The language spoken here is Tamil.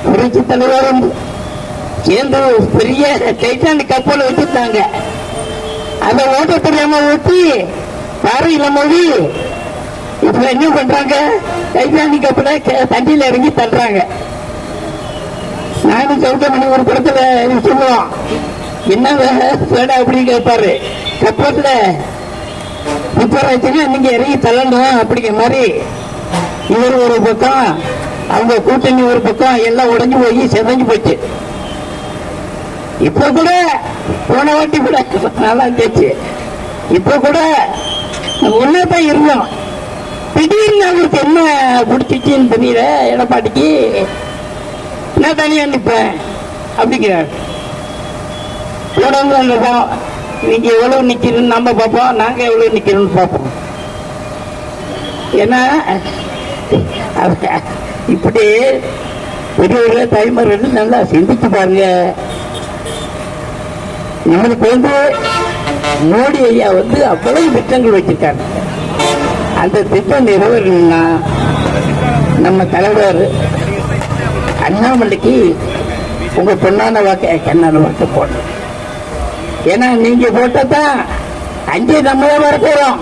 புரட்சி தலைவரும் சேர்ந்து பெரிய டைட்டானிக் கப்பல் வச்சிருந்தாங்க. அதை ஓட்ட தெரியாம ஊற்றி பாறையில மொழி இப்ப என்ன பண்றாங்க, டைட்டானிக் கப்பலை தண்ணியில இறங்கி தள்ளுறாங்க. நானும் சவுண்டமணி ஒரு படத்துல சொல்லுவோம், என்ன வேடா அப்படின்னு கேட்பாரு, கப்பல்ல முப்பராச்சுன்னா நீங்க இறங்கி தள்ளணும் அப்படிங்கிற மாதிரி. இவர் ஒரு பக்கம், அவங்க கூட்டணி ஒரு பக்கம், எல்லாம் உடைஞ்சு போய் செதஞ்சு போச்சு. இப்ப கூட போன வாட்டி கூட நல்லா இருந்துச்சு. இப்ப கூட ஒன்னாதான் இருந்தோம். திடீர்னு அவருக்கு என்ன பிடிச்சிச்சின்னு தெரியல, எடப்பாடிக்கு நான் தனியா நிற்பேன் அப்படிங்கிறார். நீங்க எவ்வளவு நிக்கிறோம் நம்ம பார்ப்போம், நாங்க எவ்வளவு நிக்கிறோம்னு பார்ப்போம். ஏன்னா இப்படி பெரியவர்கள் தாய்மார்கள் நல்லா சிந்திச்சு பாருங்க. நம்மளுக்கு மோடி ஐயா அவ்வளவு திட்டங்கள் வச்சிருக்காங்க. அந்த திட்டம் நிறைவேறணும்னா நம்ம தலைவர் அண்ணாமலைக்கு உங்க பொண்ணான வாக்க கண்ணான வாக்க போடணும். ஏன்னா நீங்க போட்டதான் அங்கே நம்ம தான் வர போறோம்.